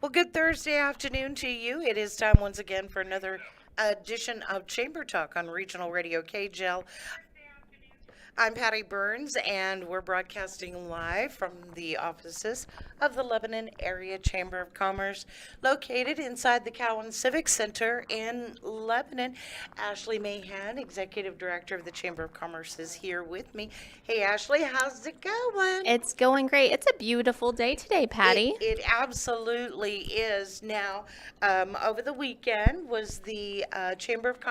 Well, good Thursday afternoon to you. It is time once again for another edition of Chamber Talk on Regional Radio KJEL. I'm Patty Burns, and we're broadcasting live from the offices of the Lebanon Area Chamber of Commerce, located inside the Cowan Civic Center in Lebanon. Ashley Mahan, Executive Director of the Chamber of Commerce, is here with me. Hey, Ashley, how's it going? It's going great. It's a beautiful day today, Patty. It absolutely is. Now, over the weekend was the Chamber of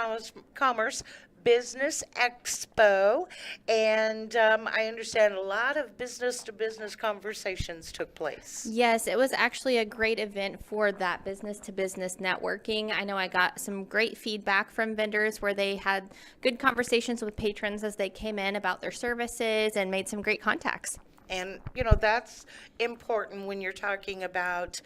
Commerce Business Expo, and I understand a lot of business to business conversations took place. Yes, it was actually a great event for that business to business networking. I know I got some great feedback from vendors where they had good conversations with patrons as they came in about their services and made some great contacts. And, that's important when you're talking about,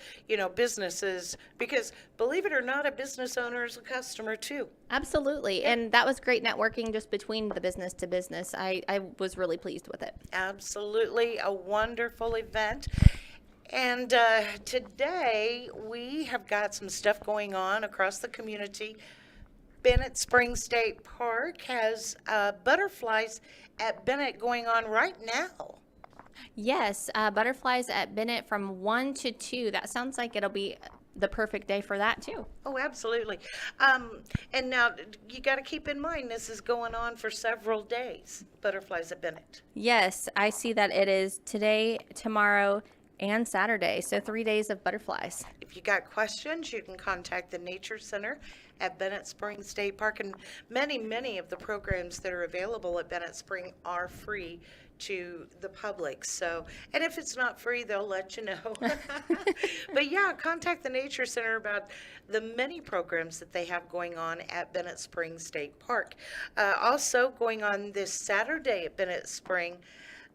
businesses, because believe it or not, a business owner is a customer too. Absolutely. And that was great networking just between the business to business. I was really pleased with it. Absolutely. A wonderful event. And today we have got some stuff going on across the community. Bennett Springs State Park has butterflies at Bennett going on right now. Yes, butterflies at Bennett from 1 to 2. That sounds like it'll be the perfect day for that, too. Oh, absolutely. And now you got to keep in mind this is going on for several days, butterflies at Bennett. Yes, I see that it is today, tomorrow, and Saturday. So 3 days of butterflies. If you got questions, you can contact the Nature Center at Bennett Springs State Park. And many of the programs that are available at Bennett Spring are free to the public. So, and if it's not free, they'll let you know. But yeah, contact the Nature Center about the many programs that they have going on at Bennett Springs State Park. Also going on this Saturday at Bennett Spring,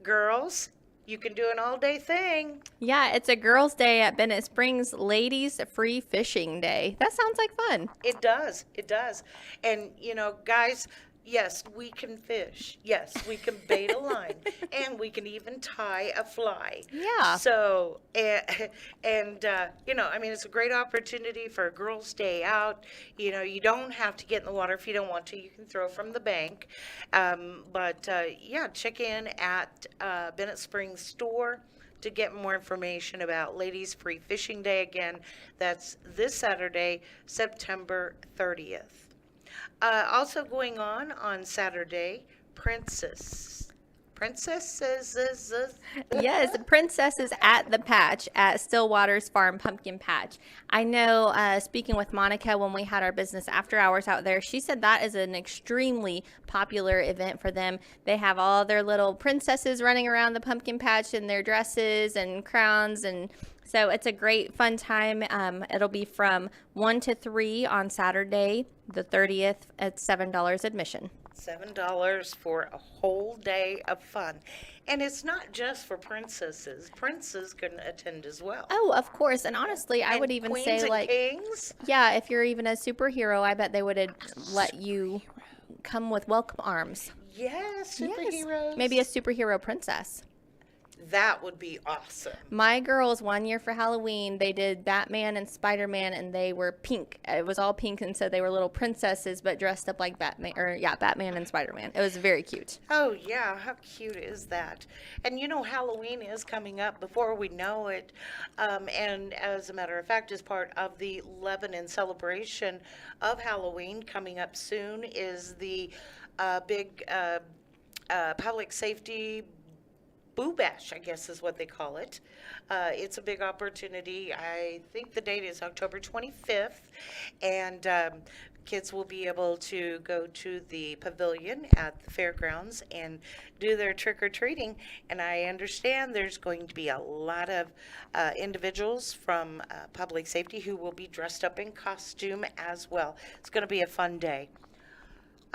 girls, you can do an all-day thing. Yeah, it's a girls' day at Bennett Springs, ladies' free fishing day. That sounds like fun. It does. It does. And, guys, yes, we can fish. Yes, we can bait a line. And we can even tie a fly. Yeah. So, it's a great opportunity for a girls' day out. You don't have to get in the water if you don't want to. You can throw from the bank. Check in at Bennett Springs store to get more information about Ladies Free Fishing Day. Again, that's this Saturday, September 30th. Also going on Saturday, Princesses. Yes, Princesses at the Patch at Stillwater's Farm Pumpkin Patch. I know, speaking with Monica when we had our business after hours out there, she said that is an extremely popular event for them. They have all their little princesses running around the pumpkin patch in their dresses and crowns, and so it's a great fun time. It'll be from 1 to 3 on Saturday, the 30th at $7 admission. $7 for a whole day of fun. And it's not just for princesses. Princes can attend as well. Oh, of course. And honestly, I And would even queens say, and like, kings. yeah, if you're even a superhero, I bet they would let you come with welcome arms. Yes, Yes. superheroes. Maybe a superhero princess. That would be awesome. My girls, one year for Halloween, they did Batman and Spider-Man, and they were pink. It was all pink, and so they were little princesses, but dressed up like Batman and Spider-Man. It was very cute. Oh, yeah. How cute is that? And Halloween is coming up before we know it. And as a matter of fact, as part of the Lebanon celebration of Halloween coming up soon is the big public safety Boo Bash, I guess is what they call it. It's a big opportunity. I think the date is October 25th, and kids will be able to go to the pavilion at the fairgrounds and do their trick-or-treating. And I understand there's going to be a lot of individuals from public safety who will be dressed up in costume as well. It's going to be a fun day.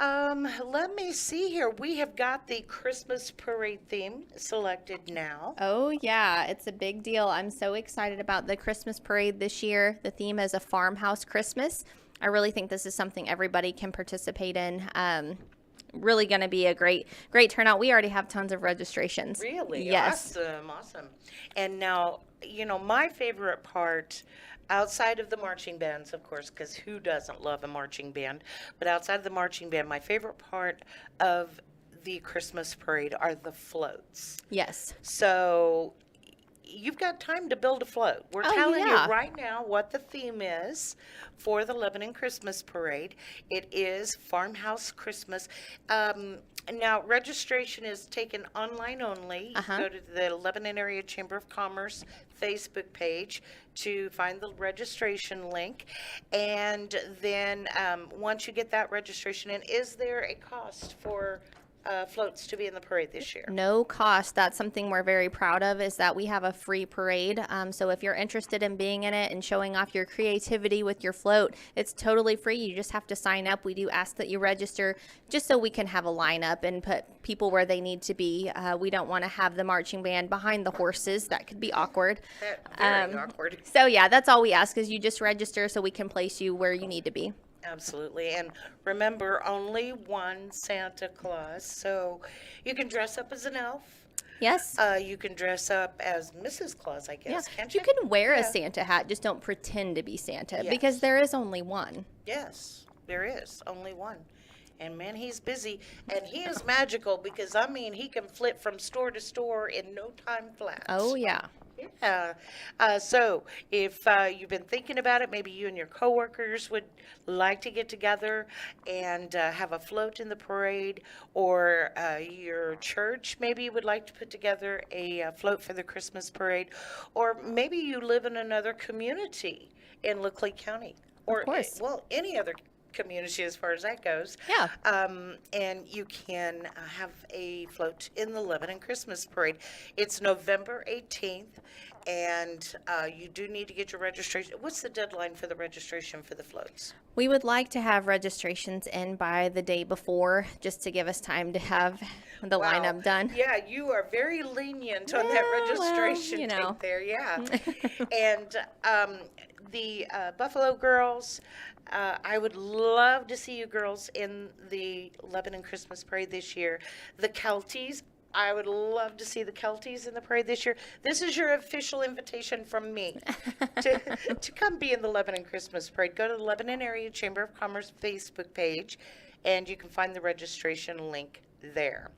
Let me see here. We have got the Christmas parade theme selected now. Oh, yeah, it's a big deal. I'm so excited about the Christmas parade this year. The theme is a farmhouse Christmas. I really think this is something everybody can participate in. really going to be a great turnout. We already have tons of registrations. Really? Yes. Awesome, awesome. And now, my favorite part, outside of the marching bands, of course, because who doesn't love a marching band? But outside of the marching band, my favorite part of the Christmas parade are the floats. Yes. So you've got time to build a float. We're Oh, telling yeah. you right now what the theme is for the Lebanon Christmas Parade. It is Farmhouse Christmas. Now, registration is taken online only. You can go to the Lebanon Area Chamber of Commerce Facebook page to find the registration link. And then once you get that registration in, is there a cost for floats to be in the parade this year? No cost. That's something we're very proud of, is that we have a free parade. So if you're interested in being in it and showing off your creativity with your float, it's totally free. You just have to sign up. We do ask that you register just so we can have a lineup and put people where they need to be. We don't want to have the marching band behind the horses. That could be awkward. Very awkward. So yeah, that's all we ask, is you just register so we can place you where you need to be. Absolutely. And remember, only one Santa Claus. So you can dress up as an elf. Yes. You can dress up as Mrs. Claus, I guess, Yeah. can't You you? can wear a Yeah. Santa hat, just don't pretend to be Santa, Yes. because there is only one. Yes, there is only one. And man, he's busy. And he is magical because, I mean, he can flip from store to store in no time flat. Oh, yeah. Yeah. So if you've been thinking about it, maybe you and your coworkers would like to get together and have a float in the parade, or your church maybe would like to put together a float for the Christmas parade, or maybe you live in another community in Leclerc County, or course. well, any other community as far as that goes. Yeah. And you can have a float in the Lebanon Christmas Parade. It's November 18th, and you do need to get your registration. What's the deadline for the registration for the floats? We would like to have registrations in by the day before, just to give us time to have the Wow. lineup done. Yeah, you are very lenient on that Yeah, well, registration you know. date there. Yeah. And the Buffalo Girls, I would love to see you girls in the Lebanon Christmas Parade this year. The Kelties, I would love to see the Kelties in the parade this year. This is your official invitation from me to come be in the Lebanon Christmas Parade. Go to the Lebanon Area Chamber of Commerce Facebook page, and you can find the registration link there.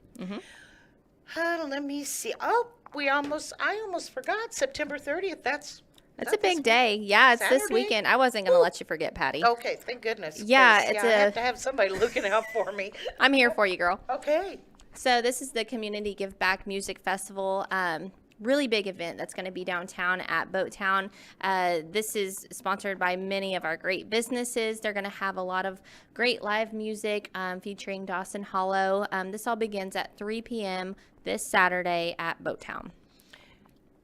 Let me see. Oh, I almost forgot September 30th. That's It's a big day. Yeah, it's this Saturday? weekend. I wasn't going to let you forget, Patty. Okay, thank goodness. 'cause, Yeah, it's I a- have to have somebody looking out for me. I'm here for you, girl. Okay. So this is the Community Give Back Music Festival. Really big event that's going to be downtown at Boattown. This is sponsored by many of our great businesses. They're going to have a lot of great live music featuring Dawson Hollow. This all begins at 3 p.m. this Saturday at Boattown.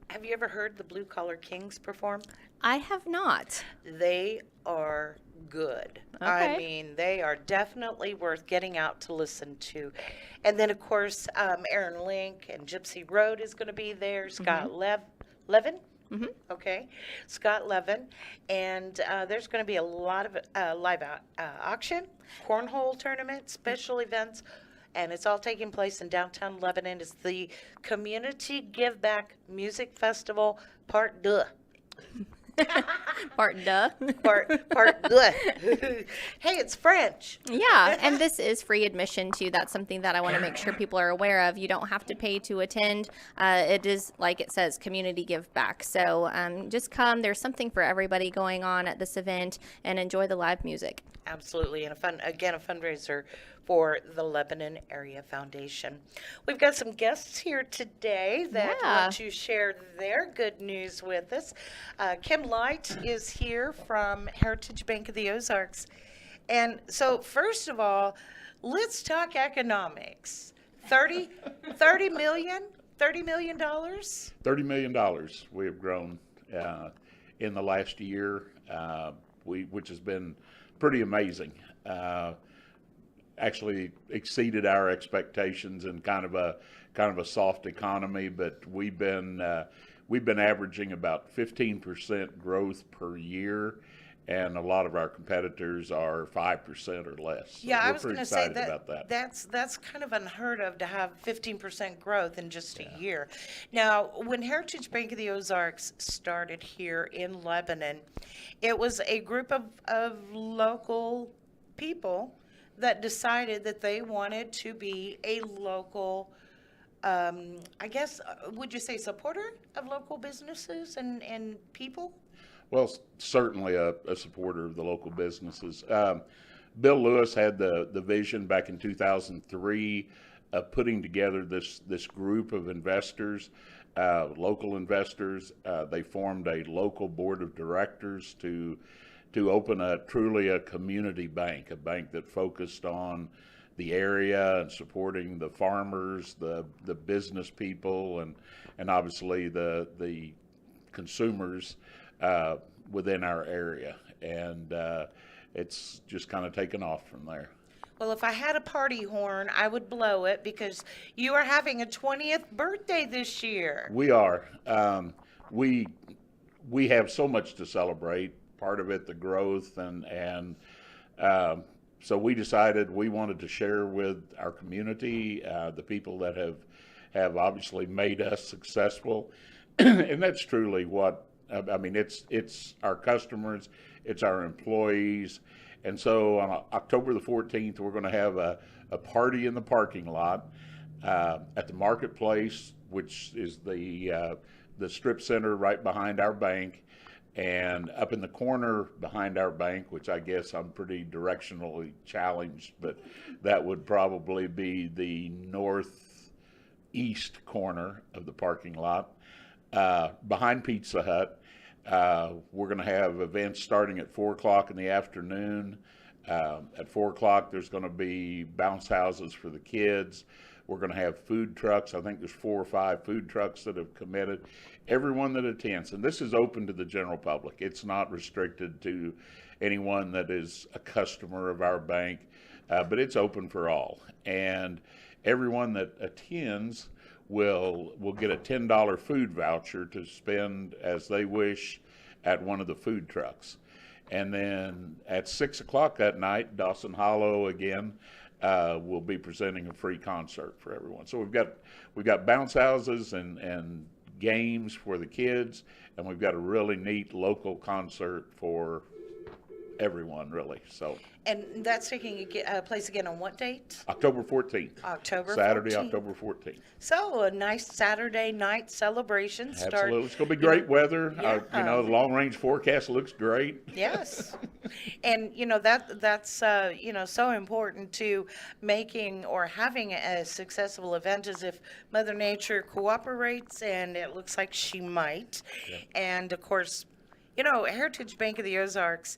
Have you ever heard the Blue Collar Kings perform? I have not. They are good. I Okay. mean, they are definitely worth getting out to listen to. And then, of course, Aaron Link and Gypsy Road is going to be there. Scott Levin. Okay. Scott Levin. And there's going to be a lot of live auction, cornhole tournament, special events. And it's all taking place in downtown Lebanon. It's the Community Give Back Music Festival, Part 2. Part duh. Part 2. Hey, it's French. Yeah, and this is free admission too. That's something that I want to make sure people are aware of. You don't have to pay to attend. It is, like it says, community give back. So just come. There's something for everybody going on at this event, and enjoy the live music. Absolutely. And a fundraiser for the Lebanon Area Foundation. We've got some guests here today that Yeah. want to share their good news with us. Kim Light is here from Heritage Bank of the Ozarks. And so, first of all, let's talk economics. $30 million? $30 million? $30 million we have grown in the last year, which has been pretty amazing. Actually exceeded our expectations in kind of a soft economy, but we've been averaging about 15% growth per year, and a lot of our competitors are 5% or less. So Yeah, I we're was pretty going to say excited about that. that's kind of unheard of to have 15% growth in just a year. Now, when Heritage Bank of the Ozarks started here in Lebanon, it was a group of local people that decided that they wanted to be a local, I guess, would you say supporter of local businesses and people? Well, certainly a supporter of the local businesses. Bill Lewis had the vision back in 2003 of putting together this group of investors, local investors. They formed a local board of directors to open truly a community bank, a bank that focused on the area and supporting the farmers, the business people, and obviously the consumers within our area. And it's just kind of taken off from there. Well, if I had a party horn, I would blow it because you are having a 20th birthday this year. We are. We we have so much to celebrate. Part of it, the growth, and so we decided we wanted to share with our community, the people that have obviously made us successful, and that's truly what I mean. It's our customers, it's our employees, and so on October the 14th, we're going to have a party in the parking lot at the marketplace, which is the strip center right behind our bank. And up in the corner behind our bank, which I guess I'm pretty directionally challenged, but that would probably be the northeast corner of the parking lot, behind Pizza Hut. We're going to have events starting at 4 o'clock in the afternoon. At 4 o'clock, there's going to be bounce houses for the kids. We're going to have food trucks. I think there's 4 or 5 food trucks that have committed. Everyone that attends, and this is open to the general public. It's not restricted to anyone that is a customer of our bank, but it's open for all. And everyone that attends will get a $10 food voucher to spend as they wish at one of the food trucks. And then at 6 o'clock that night, Dawson Hollow again will be presenting a free concert for everyone. So we've got bounce houses and games for the kids, and we've got a really neat local concert for everyone, really. So. And that's taking place again on what date? October 14th. October 14th. Saturday, October 14th. So a nice Saturday night celebration. Absolutely. It's going to be great weather. Yeah. The long range forecast looks great. Yes. And that's so important to making or having a successful event is if Mother Nature cooperates, and it looks like she might. Yeah. And of course, Heritage Bank of the Ozarks,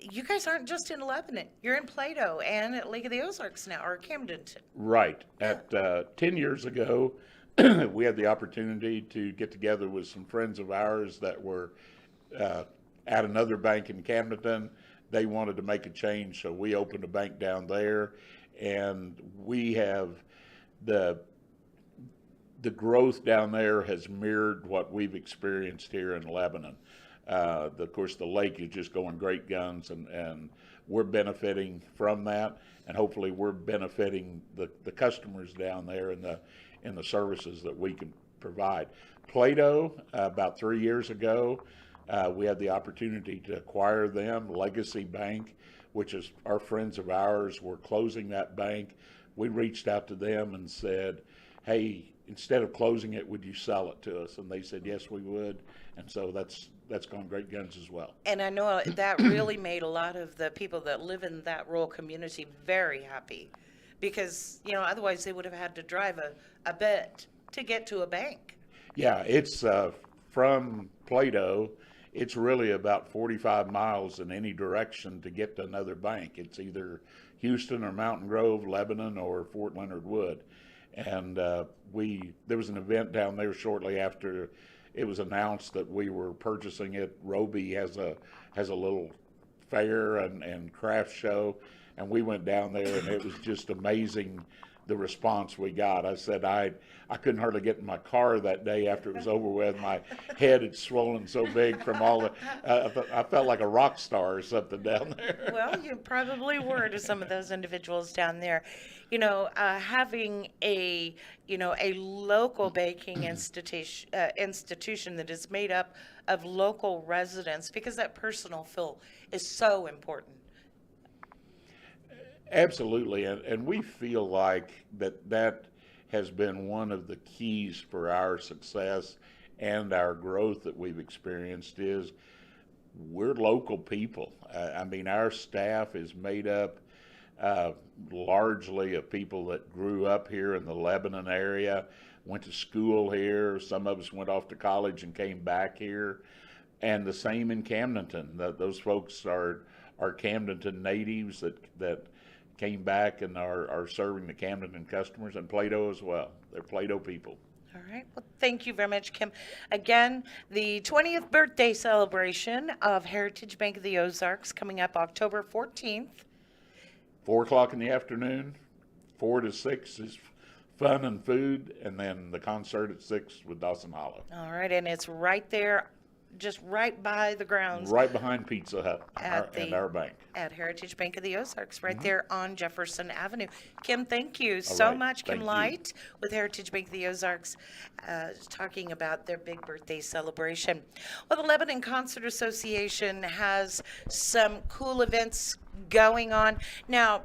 you guys aren't just in Lebanon. You're in Plato and at Lake of the Ozarks now, or Camdenton. Right. At 10 years ago, we had the opportunity to get together with some friends of ours that were at another bank in Camdenton. They wanted to make a change, so we opened a bank down there, and we have the growth down there has mirrored what we've experienced here in Lebanon. Of course, the lake is just going great guns, and we're benefiting from that, and hopefully we're benefiting the customers down there in the services that we can provide. Plato, about 3 years ago, we had the opportunity to acquire them. Legacy Bank, which is our friends of ours, were closing that bank. We reached out to them and said, hey, instead of closing it, would you sell it to us? And they said, yes, we would. And so that's gone great guns as well. And I know that really made a lot of the people that live in that rural community very happy because, otherwise they would have had to drive a bit to get to a bank. Yeah, it's from Plato, it's really about 45 miles in any direction to get to another bank. It's either Houston or Mountain Grove, Lebanon, or Fort Leonard Wood. And there was an event down there shortly after it was announced that we were purchasing it. Roby has a little fair and craft show, and we went down there, and it was just amazing the response we got. I said I couldn't hardly get in my car that day after it was over with. My head had swollen so big from all the. I felt like a rock star or something down there. Well, you probably were to some of those individuals down there. Having a local baking institution that is made up of local residents, because that personal feel is so important. Absolutely, and we feel like that has been one of the keys for our success and our growth that we've experienced is we're local people. I mean, our staff is made up largely of people that grew up here in the Lebanon area, went to school here. Some of us went off to college and came back here, and the same in Camdenton. Those folks are Camdenton natives that came back and are serving the Camdenton customers, and Plato as well. They're Plato people. All right. Well, thank you very much, Kim. Again, the 20th birthday celebration of Heritage Bank of the Ozarks coming up October 14th. 4 o'clock in the afternoon, 4 to 6 is fun and food, and then the concert at 6 with Dawson Hollow. All right. And it's right there, just right by the grounds. Right behind Pizza Hut and our bank. At Heritage Bank of the Ozarks, right there on Jefferson Avenue. Kim, thank you so much. Kim Light with Heritage Bank of the Ozarks, talking about their big birthday celebration. Well, the Lebanon Concert Association has some cool events going on. Now,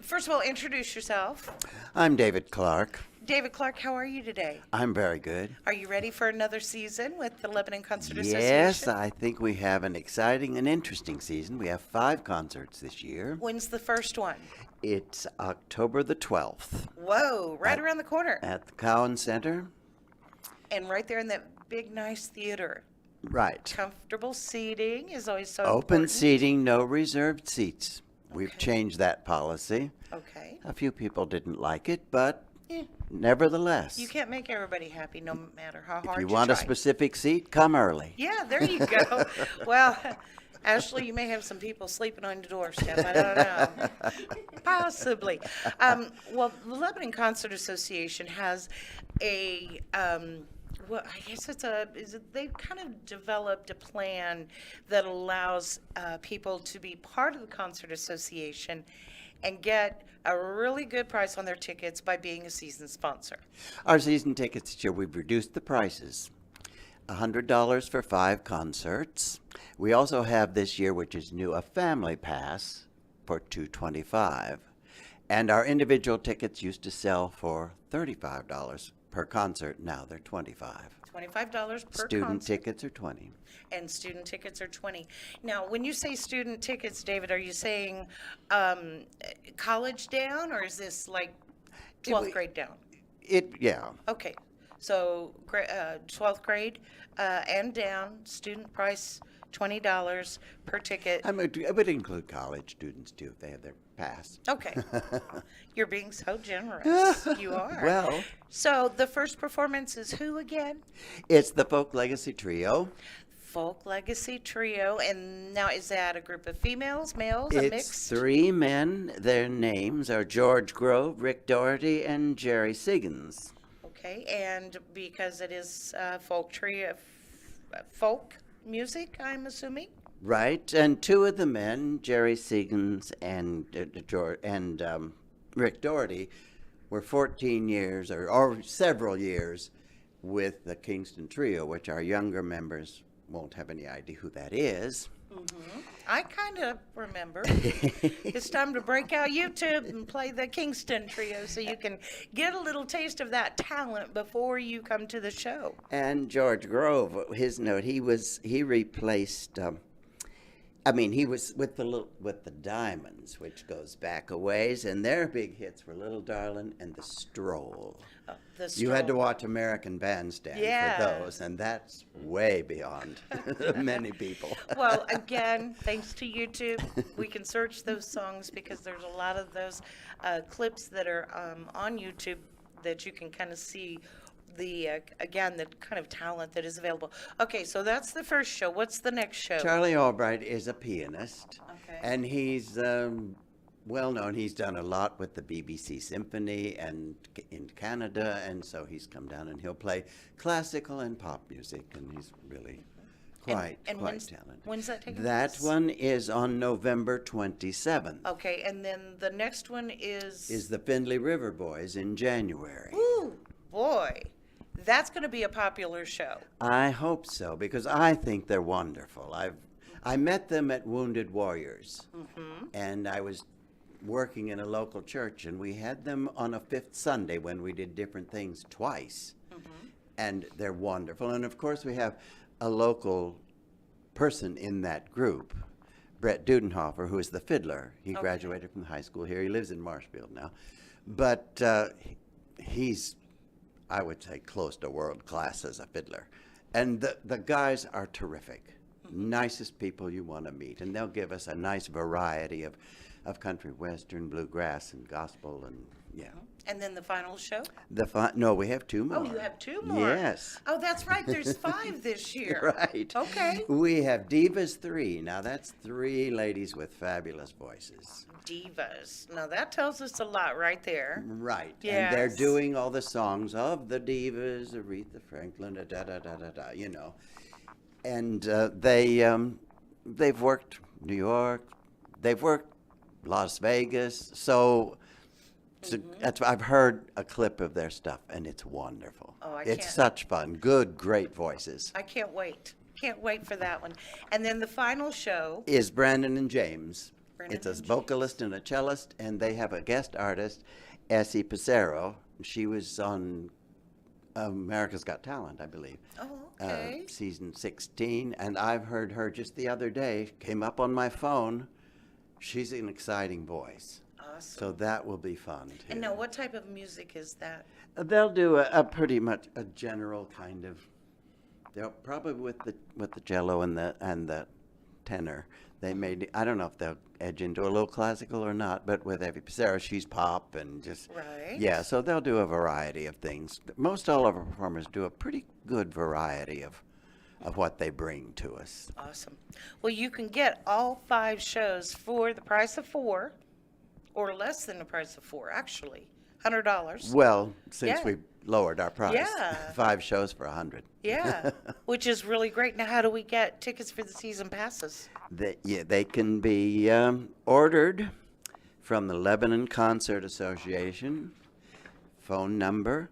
first of all, introduce yourself. I'm David Clark. David Clark, how are you today? I'm very good. Are you ready for another season with the Lebanon Concert Association? Yes, I think we have an exciting and interesting season. We have 5 concerts this year. When's the first one? It's October the 12th. Whoa, right around the corner. At the Cowan Center. And right there in that big, nice theater. Right. Comfortable seating is always so Open important. seating, no reserved seats. We've Okay. changed that policy. Okay. A few people didn't like it, but Yeah. nevertheless, You can't make everybody happy no matter how if hard you you want try. a specific seat, come early. Yeah, there you go. Well, Ashley, you may have some people sleeping on your doorstep. I don't know. Possibly. Well, the Lebanon Concert Association has a, well, I guess they've kind of developed a plan that allows people to be part of the Concert Association and get a really good price on their tickets by being a season sponsor. Our season tickets this year, we've reduced the prices. $100 for 5 concerts. We also have this year, which is new, a family pass for $225. And our individual tickets used to sell for $35 per concert. Now they're $25. $25 per Student concert. tickets are $20. And student tickets are 20. Now, when you say student tickets, David, are you saying college down, or is this like 12th grade down? Yeah. Okay, so 12th grade and down, student price $20 per ticket. I would include college students too if they have their pass. Okay, you're being so generous. You are. Well, So the first performance is who again? it's the Folk Legacy Trio. Folk Legacy Trio, and now is that a group of females, males, a It's mixed? 3 men. Their names are George Grove, Rick Doherty, and Jerry Siggins. Okay, and because it is folk trio, folk music, I'm assuming? Right, and 2 of the men, Jerry Siggins and Rick Doherty, were 14 years or several years with the Kingston Trio, which our younger members won't have any idea who that is. I kind of remember. It's time to break out YouTube and play the Kingston Trio so you can get a little taste of that talent before you come to the show. And George Grove, his note, he replaced. He was with the Diamonds, which goes back a ways, and their big hits were Little Darlin' and The Stroll. You had to Stroll. watch American Bandstand Yeah. for those, and that's way beyond many people. Well, again, thanks to YouTube, we can search those songs because there's a lot of those clips that are on YouTube that you can kind of see the kind of talent that is available. Okay, so that's the first show. What's the next show? Charlie Albright is a pianist, Okay. and he's well known. He's done a lot with the BBC Symphony and in Canada, and so he's come down and he'll play classical and pop music, and he's really quite talented. When's that taking That place? one is on November 27th. Okay, and then the next one Is the Findlay River Boys in January. Ooh, boy, that's going to be a popular show. I hope so, because I think they're wonderful. I met them at Wounded Warriors, and I was working in a local church, and we had them on a fifth Sunday when we did different things twice, and they're wonderful. And of course, we have a local person in that group, Brett Dudenhofer, who is the fiddler. He graduated from high school here. He lives in Marshfield now, but he's, I would say, close to world class as a fiddler. And the guys are terrific, nicest people you want to meet, and they'll give us a nice variety of country, western, bluegrass, and gospel, and yeah. And then the final show? No, we have two more. Oh, you have two more? Yes. Oh, that's right. There's 5 this year. Right. Okay. We have Divas 3. Now, that's 3 ladies with fabulous voices. Divas. Now, that tells us a lot right there. Right. And they're Yes. doing all the songs of the divas, Aretha Franklin, you know. And they've worked New York. They've worked Las Vegas. So that's, I've heard a clip of their stuff, and it's wonderful. Oh, I It's can't- such fun. Good, great voices. I can't wait. Can't wait for that one. And then the final show. Is Brandon and James. Brandon It's a and James. vocalist and a cellist, and they have a guest artist, Essie Pissarro. She was on America's Got Talent, I believe. Oh, okay. Season 16, and I've heard her just the other day, came up on my phone. She's an exciting voice. Awesome. So that will be fun, too. And now, what type of music is that? They'll do a pretty much a general kind of. They'll probably with the cello and the tenor. They may. I don't know if they'll edge into a little classical or not, but with Evie Pissarro, she's pop and just. Right. Yeah, so they'll do a variety of things. Most all of our performers do a pretty good variety of what they bring to us. Awesome. Well, you can get all 5 shows for the price of 4, or less than the price of 4, actually. $100. Well, since Yeah. we lowered our price, Yeah. 5 shows for $100. Yeah, which is really great. Now, how do we get tickets for the season passes? They can be ordered from the Lebanon Concert Association. Phone number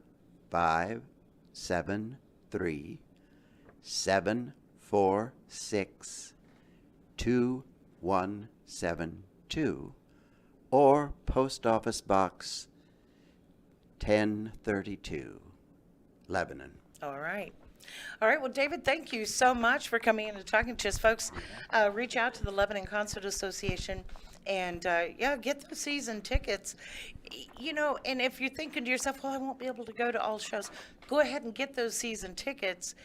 573-746-2172, or Post Office Box 1032, Lebanon. All right. All right. Well, David, thank you so much for coming in and talking to us, folks. Reach out to the Lebanon Concert Association and, get those season tickets. You know, and if you're thinking to yourself, well, I won't be able to go to all shows, go ahead and get those season tickets,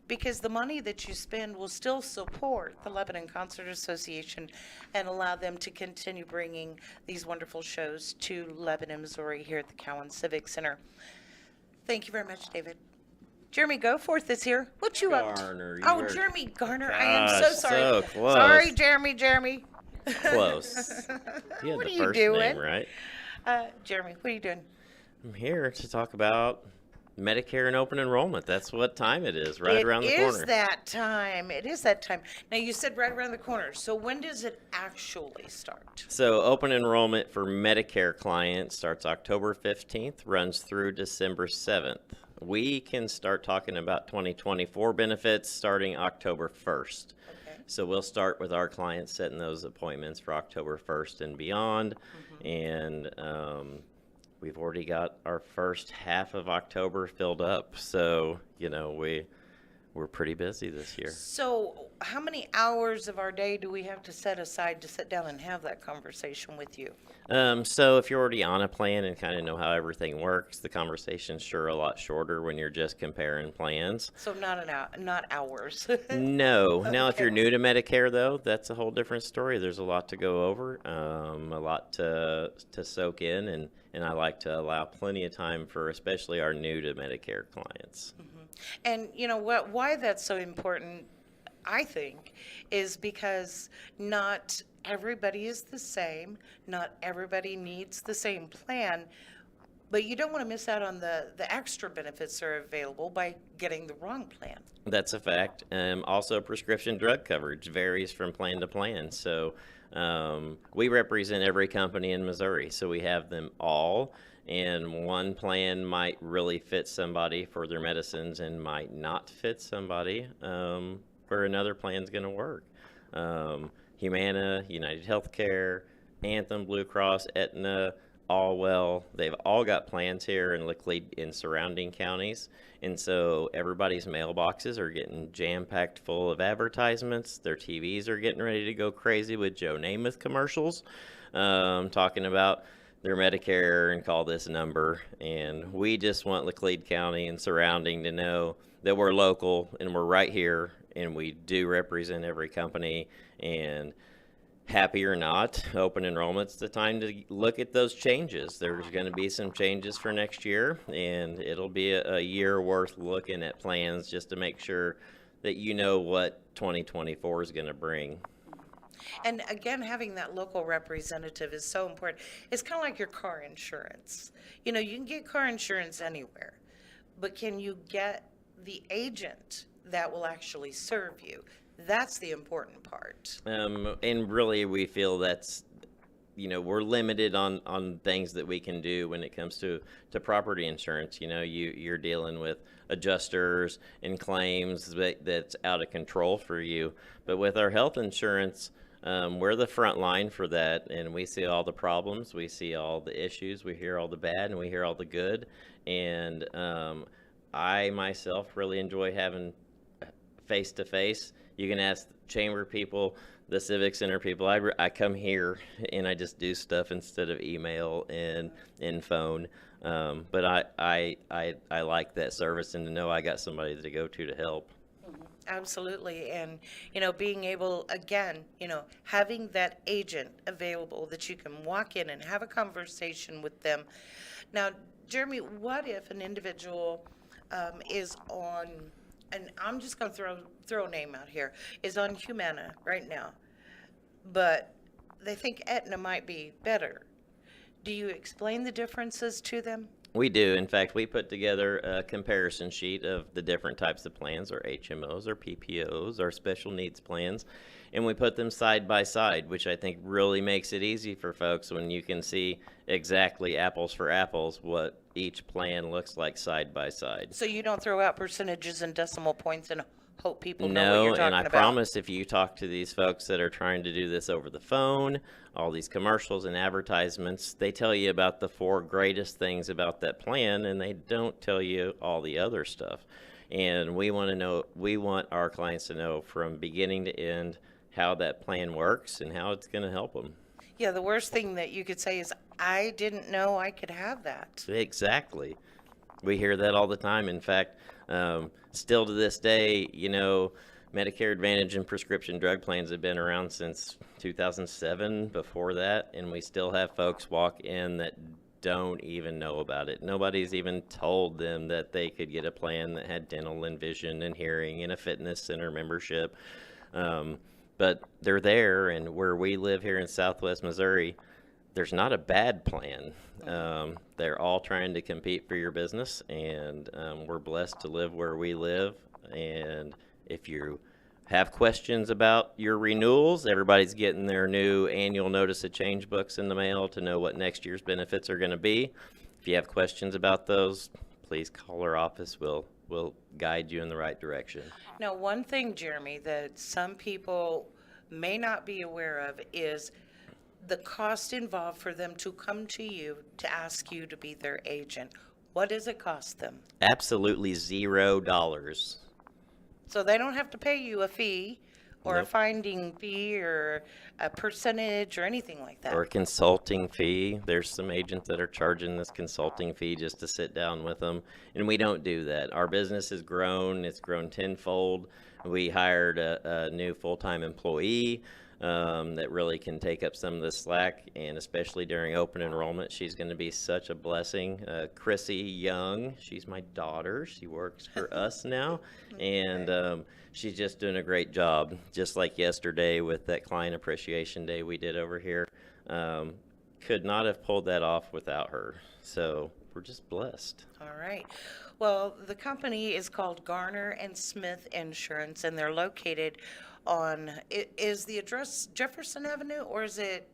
because the money that you spend will still support the Lebanon Concert Association and allow them to continue bringing these wonderful shows to Lebanon, Missouri, here at the Cowan Civic Center. Thank you very much, David. Jeremy Goforth is here. What you up to? Garner, you Oh, were- Jeremy Garner, I am so Gosh, sorry. so close. Sorry, Jeremy. Close. You had What the are you first doing? name right. Jeremy, what are you doing? I'm here to talk about Medicare and open enrollment. That's what time it is, right around the corner. It is that time. It is that time. Now, you said right around the corner. So when does it actually start? So open enrollment for Medicare clients starts October 15th, runs through December 7th. We can start talking about 2024 benefits starting October 1st. Okay. So we'll start with our clients setting those appointments for October 1st and beyond. And we've already got our first half of October filled up. So, you know, we're pretty busy this year. So how many hours of our day do we have to set aside to sit down and have that conversation with you? So if you're already on a plan and kind of know how everything works, the conversation's sure a lot shorter when you're just comparing plans. So not an hour, not hours. No. Now, if Okay. you're new to Medicare, though, that's a whole different story. There's a lot to go over, a lot to soak in, and I like to allow plenty of time for especially our new to Medicare clients. And you know what? Why that's so important, I think, is because not everybody is the same. Not everybody needs the same plan. But you don't want to miss out on the extra benefits that are available by getting the wrong plan. That's a fact. Also, prescription drug coverage varies from plan to plan. So we represent every company in Missouri, so we have them all. And one plan might really fit somebody for their medicines and might not fit somebody where another plan's going to work. Humana, United Healthcare, Anthem, Blue Cross, Aetna, Allwell, they've all got plans here in Laclede in surrounding counties. And so everybody's mailboxes are getting jam-packed full of advertisements. Their TVs are getting ready to go crazy with Joe Namath commercials, talking about their Medicare and call this number. And we just want Laclede County and surrounding to know that we're local and we're right here and we do represent every company. And happy or not, open enrollment's the time to look at those changes. There's going to be some changes for next year, and it'll be a year worth looking at plans just to make sure that you know what 2024 is going to bring. And again, having that local representative is so important. It's kind of like your car insurance. You know, you can get car insurance anywhere, but can you get the agent that will actually serve you? That's the important part. And really, we feel that's, you know, we're limited on things that we can do when it comes to property insurance. You know, you're dealing with adjusters and claims that's out of control for you. But with our health insurance, we're the front line for that, and we see all the problems, we see all the issues, we hear all the bad, and we hear all the good. And I myself really enjoy having face-to-face. You can ask chamber people, the civic center people. I come here and I just do stuff instead of email and phone. But I like that service and to know I got somebody to go to help. Absolutely. And, you know, being able, again, you know, having that agent available that you can walk in and have a conversation with them. Now, Jeremy, what if an individual is on, and I'm just going to throw a name out here, is on Humana right now, but they think Aetna might be better. Do you explain the differences to them? We do. In fact, we put together a comparison sheet of the different types of plans, our HMOs, our PPOs, our special needs plans, and we put them side by side, which I think really makes it easy for folks when you can see exactly apples for apples what each plan looks like side by side. So you don't throw out percentages and decimal points and hope people know what No, you're talking and I about? promise if you talk to these folks that are trying to do this over the phone, all these commercials and advertisements, they tell you about the 4 greatest things about that plan, and they don't tell you all the other stuff. And we want our clients to know from beginning to end how that plan works and how it's going to help them. Yeah, the worst thing that you could say is, I didn't know I could have that. Exactly. We hear that all the time. In fact, still to this day, you know, Medicare Advantage and prescription drug plans have been around since 2007, before that, and we still have folks walk in that don't even know about it. Nobody's even told them that they could get a plan that had dental and vision and hearing and a fitness center membership. But they're there, and where we live here in Southwest Missouri, there's not a bad plan. They're all trying to compete for your business, and we're blessed to live where we live. And if you have questions about your renewals, everybody's getting their new annual notice of change books in the mail to know what next year's benefits are going to be. If you have questions about those, please call our office. We'll guide you in the right direction. Now, one thing, Jeremy, that some people may not be aware of is the cost involved for them to come to you to ask you to be their agent. What does it cost them? Absolutely $0. So they don't have to pay you a fee or a Nope. finding fee or a percentage or anything like that. Or a consulting fee. There's some agents that are charging this consulting fee just to sit down with them, and we don't do that. Our business has grown. It's grown tenfold. We hired a new full-time employee that really can take up some of the slack, and especially during open enrollment, she's going to be such a blessing. Chrissy Young, she's my daughter. She works for us now, and she's just doing a great job. Just like yesterday with that Client Appreciation Day we did over here. Could not have pulled that off without her. So we're just blessed. All right. Well, the company is called Garner and Smith Insurance, and they're located on, is the address Jefferson Avenue, or is it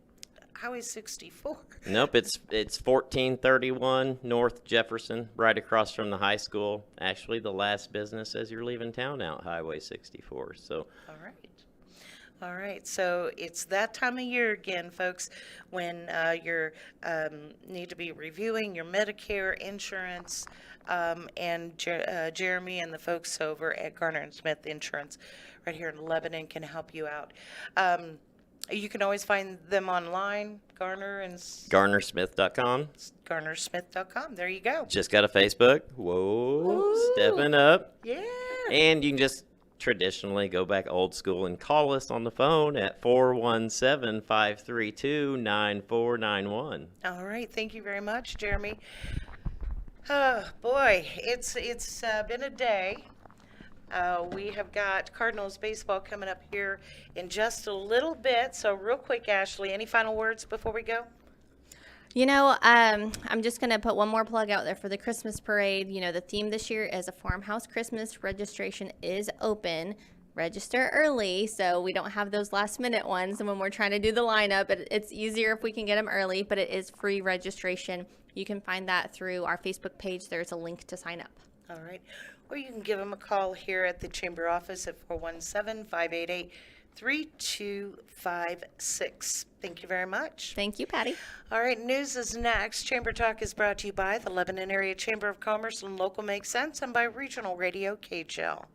Highway 64? Nope, it's 1431 North Jefferson, right across from the high school. Actually, the last business as you're leaving town out Highway 64. So All right. All right, so it's that time of year again, folks, when you need to be reviewing your Medicare insurance, and Jeremy and the folks over at Garner and Smith Insurance right here in Lebanon can help you out. You can always find them online, GarnerSmith.com. GarnerSmith.com. There you go. Just got a Facebook. Whoa, stepping up. Yeah. And you can just traditionally go back old school and call us on the phone at 417-532-9491. All right, thank you very much, Jeremy. Oh, boy, it's been a day. We have got Cardinals baseball coming up here in just a little bit. So real quick, Ashley, any final words before we go? You know, I'm just going to put one more plug out there for the Christmas parade. You know, the theme this year is a farmhouse Christmas. Registration is open. Register early so we don't have those last minute ones. And when we're trying to do the lineup, it's easier if we can get them early, but it is free registration. You can find that through our Facebook page. There's a link to sign up. All right. Or you can give them a call here at the Chamber office at 417-588-3256. Thank you very much. Thank you, Patty. All right, news is next. Chamber Talk is brought to you by the Lebanon Area Chamber of Commerce and Local Makes Sense, and by Regional Radio KJEL.